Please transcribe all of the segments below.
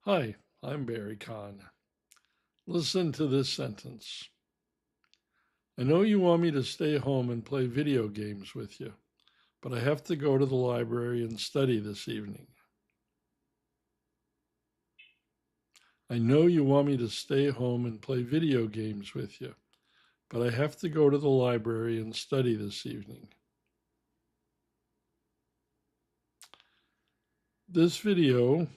Hi, I'm Barry Kahn. Listen to this sentence. I know you want me to stay home and play video games with you, but I have to go to the library and study this evening. I know you want me to stay home and play video games with you, but I have to go to the library and study this evening. This video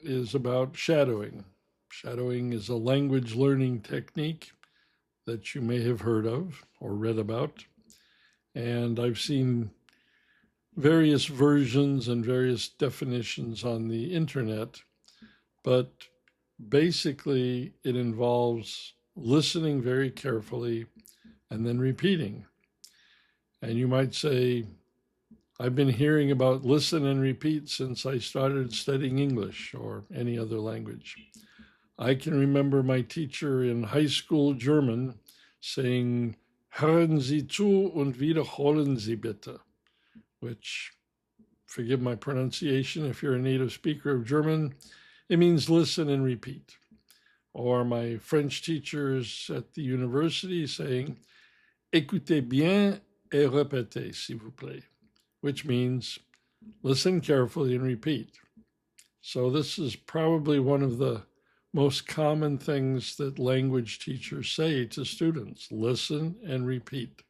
is about shadowing. Shadowing is a language learning technique that you may have heard of or read about. And I've seen various versions and various definitions on the internet, but basically it involves listening very carefully and then repeating. And you might say, I've been hearing about listen and repeat since I started studying English or any other language. I can remember my teacher in high school German saying, Hören Sie zu und wiederholen Sie bitte, which, forgive my pronunciation if you're a native speaker of German, it means listen and repeat. Or my French teachers at the university saying, écoutez bien et répétez, s'il vous plaît, which means listen carefully and repeat. So this is probably one of the most common things that language teachers say to students, listen and repeat.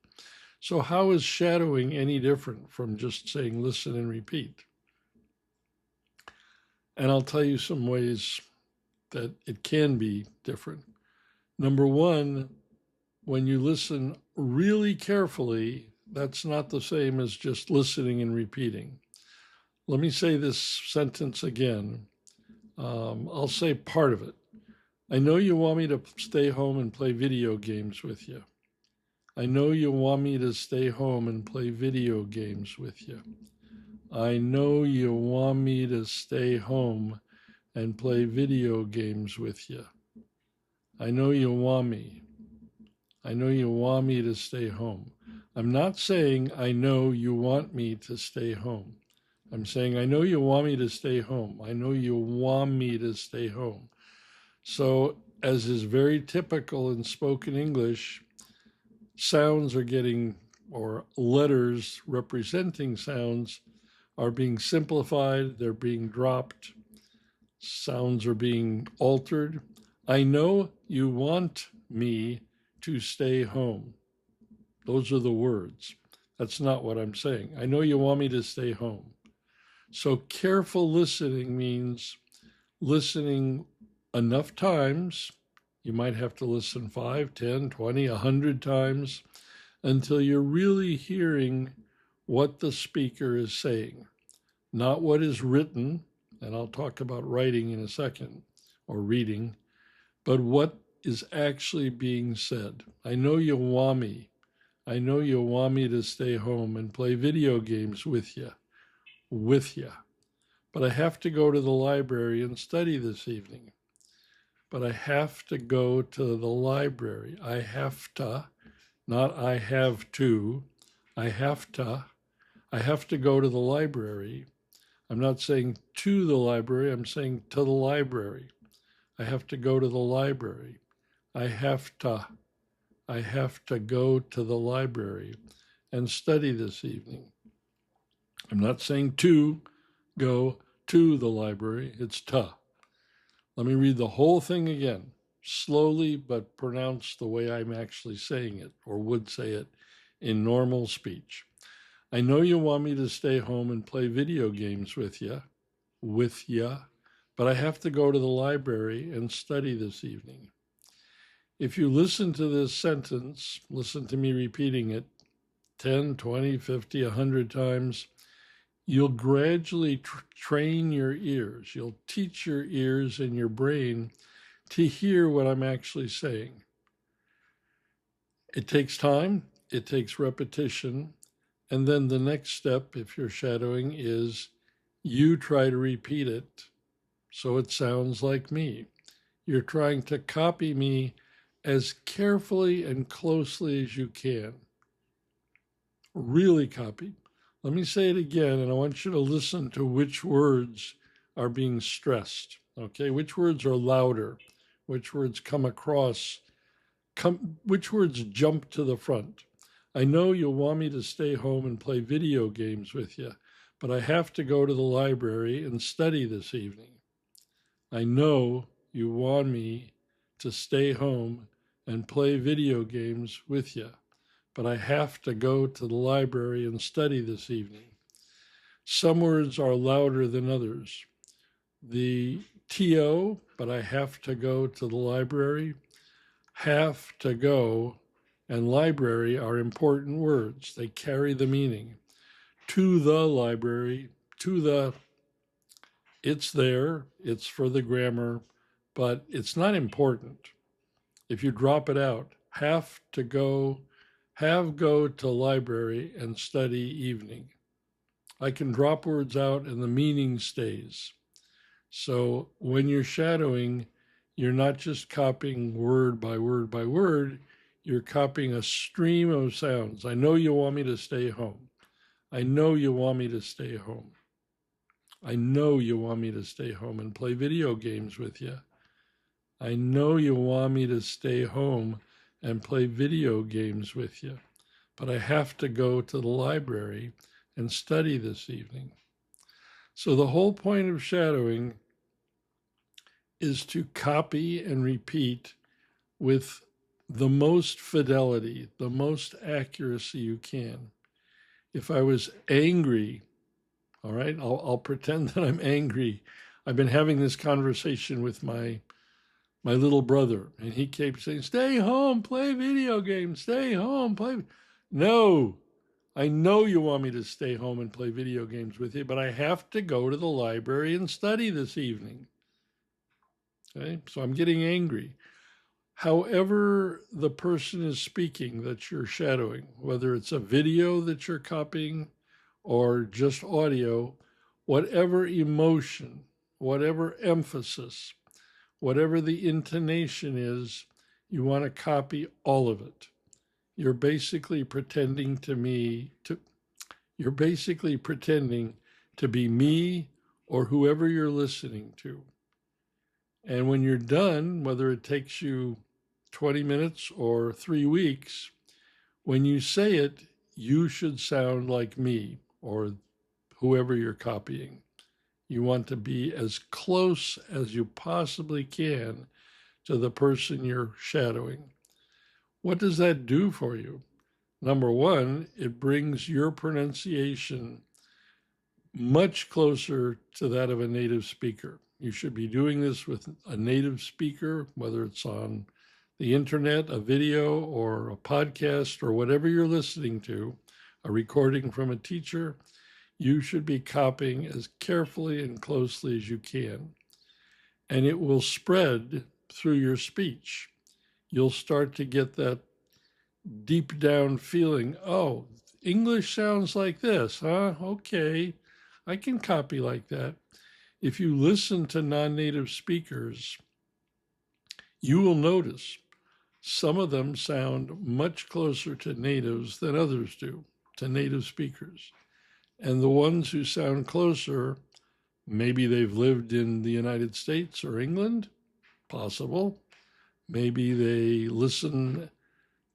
So how is shadowing any different from just saying listen and repeat? And I'll tell you some ways that it can be different. Number one, when you listen really carefully, that's not the same as just listening and repeating. Let me say this sentence again. I'll say part of it. I know you want me to stay home and play video games with you. I know you want me to stay home and play video games with you. I know you want me to stay home and play video games with you. I know you want me. I know you want me to stay home. I'm not saying I know you want me to stay home. I'm saying I know you want me to stay home. I know you want me to stay home. So, as is very typical in spoken English, sounds are getting, or letters representing sounds are being simplified, they're being dropped, sounds are being altered. I know you want me to stay home. Those are the words. That's not what I'm saying. I know you want me to stay home. So careful listening means listening enough times. You might have to listen 5, 10, 20, 100 times until you're really hearing what the speaker is saying, not what is written, and I'll talk about writing in a second, or reading, but what is actually being said. I know you want me. I know you want me to stay home and play video games with you. But I have to go to the library and study this evening. But I have to go to the library. I have to, not I have to. I have to. I have to go to the library. I'm not saying to the library, I'm saying to the library. I have to go to the library. I have to. I have to go to the library and study this evening. I'm not saying to go to the library, it's to. Let me read the whole thing again, slowly but pronounced the way I'm actually saying it, or would say it in normal speech. I know you want me to stay home and play video games with you, but I have to go to the library and study this evening. If you listen to this sentence, listen to me repeating it 10, 20, 50, 100 times, you'll gradually train your ears. You'll teach your ears and your brain to hear what I'm actually saying. It takes time, it takes repetition, and then the next step, if you're shadowing, is you try to repeat it so it sounds like me. You're trying to copy me as carefully and closely as you can. Really copy. Let me say it again, and I want you to listen to which words are being stressed. Okay, which words are louder? Which words which words jump to the front? I know you'll want me to stay home and play video games with you, but I have to go to the library and study this evening. I know you want me to stay home and play video games with you, but I have to go to the library and study this evening. Some words are louder than others. The TO, but I have to go to the library, have to go, and library are important words. They carry the meaning. To the library, it's there, it's for the grammar, but it's not important. If you drop it out, have go to library and study evening. I can drop words out and the meaning stays. So when you're shadowing, you're not just copying word by word by word, you're copying a stream of sounds. I know you want me to stay home. I know you want me to stay home. I know you want me to stay home and play video games with you. I know you want me to stay home and play video games with you, but I have to go to the library and study this evening. So the whole point of shadowing is to copy and repeat with the most fidelity, the most accuracy you can. If I was angry, all right, I'll pretend that I'm angry. I've been having this conversation with my little brother, and he keeps saying, stay home, play video games, stay home, play. No, I know you want me to stay home and play video games with you, but I have to go to the library and study this evening. Okay, so I'm getting angry. However the person is speaking that you're shadowing, whether it's a video that you're copying or just audio, whatever emotion, whatever emphasis, whatever the intonation is, you want to copy all of it. You're basically pretending to be me or whoever you're listening to. And when you're done, whether it takes you 20 minutes or 3 weeks, when you say it, you should sound like me or whoever you're copying. You want to be as close as you possibly can to the person you're shadowing. What does that do for you? Number one, it brings your pronunciation much closer to that of a native speaker. You should be doing this with a native speaker, whether it's on the internet, a video, or a podcast, or whatever you're listening to, a recording from a teacher. You should be copying as carefully and closely as you can. And it will spread through your speech. You'll start to get that deep down feeling, oh, English sounds like this, huh? Okay, I can copy like that. If you listen to non-native speakers, you will notice some of them sound much closer to natives than others do, to native speakers. And the ones who sound closer, maybe they've lived in the United States or England, possible. Maybe they listen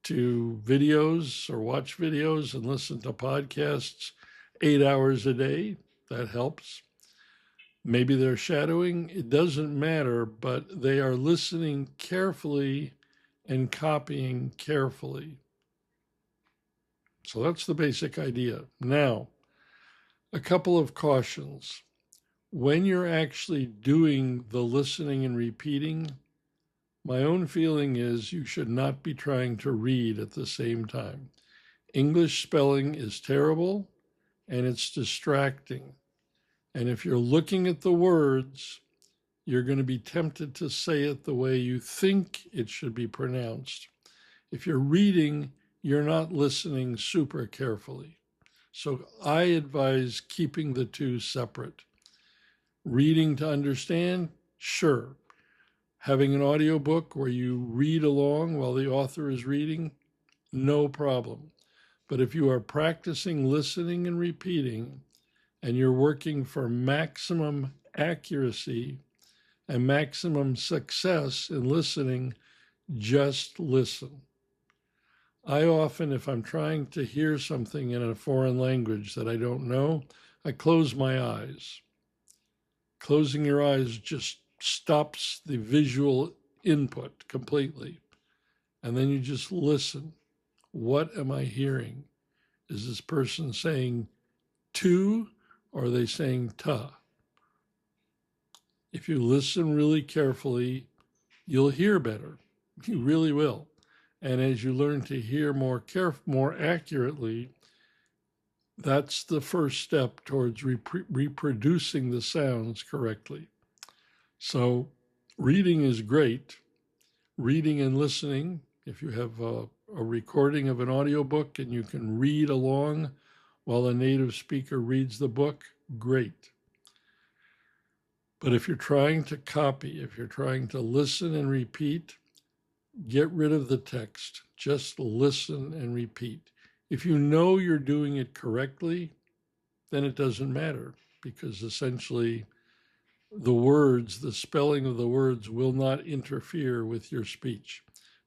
to videos or watch videos and listen to podcasts 8 hours a day. That helps. Maybe they're shadowing. It doesn't matter, but they are listening carefully and copying carefully. So that's the basic idea. Now, a couple of cautions. When you're actually doing the listening and repeating, my own feeling is you should not be trying to read at the same time. English spelling is terrible and it's distracting. And if you're looking at the words, you're going to be tempted to say it the way you think it should be pronounced. If you're reading, you're not listening super carefully. So I advise keeping the two separate. Reading to understand, sure. Having an audiobook where you read along while the author is reading, no problem. But if you are practicing listening and repeating, and you're working for maximum accuracy and maximum success in listening, just listen. I often, if I'm trying to hear something in a foreign language that I don't know, I close my eyes. Closing your eyes just stops the visual input completely. And then you just listen. What am I hearing? Is this person saying to, or are they saying ta? If you listen really carefully, you'll hear better. You really will. And as you learn to hear more accurately, that's the first step towards reproducing the sounds correctly. So reading is great. Reading and listening, if you have a recording of an audiobook and you can read along while a native speaker reads the book, great. But if you're trying to copy, if you're trying to listen and repeat, get rid of the text. Just listen and repeat. If you know you're doing it correctly, then it doesn't matter, because essentially the words, the spelling of the words will not interfere with your speech.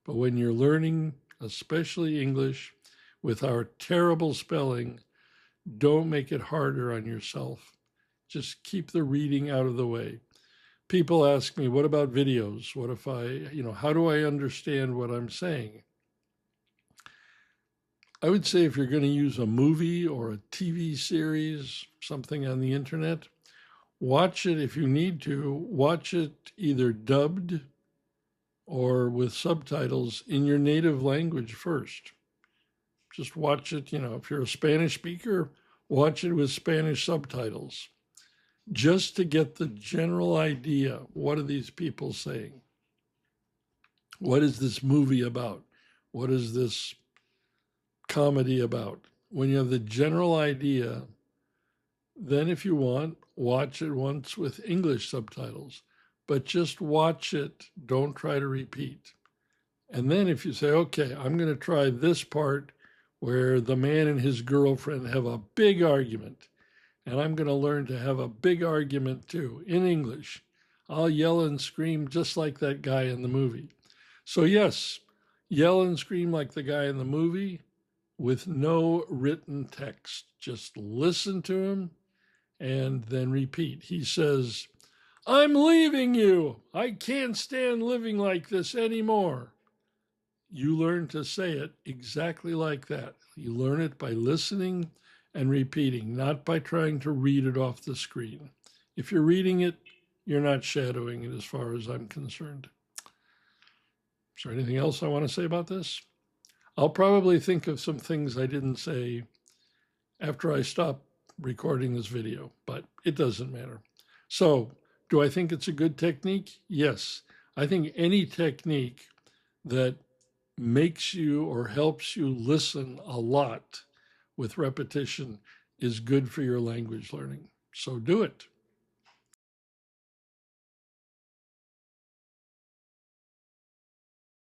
But when you're learning, especially English, with our terrible spelling, don't make it harder on yourself. Just keep the reading out of the way. People ask me, what about videos? What if how do I understand what I'm saying? I would say if you're going to use a movie or a TV series, something on the internet, watch it if you need to. Watch it either dubbed or with subtitles in your native language first. Just watch it, if you're a Spanish speaker, watch it with Spanish subtitles, just to get the general idea. What are these people saying? What is this movie about? What is this comedy about? When you have the general idea, then if you want, watch it once with English subtitles, but just watch it. Don't try to repeat. And then if you say, okay, I'm going to try this part where the man and his girlfriend have a big argument, and I'm going to learn to have a big argument too in English. I'll yell and scream just like that guy in the movie. So yes, yell and scream like the guy in the movie with no written text. Just listen to him and then repeat. He says, I'm leaving you. I can't stand living like this anymore. You learn to say it exactly like that. You learn it by listening and repeating, not by trying to read it off the screen. If you're reading it, you're not shadowing it as far as I'm concerned. Is there anything else I want to say about this? I'll probably think of some things I didn't say after I stop recording this video, but it doesn't matter. So, do I think it's a good technique? Yes. I think any technique that makes you or helps you listen a lot with repetition is good for your language learning. So do it.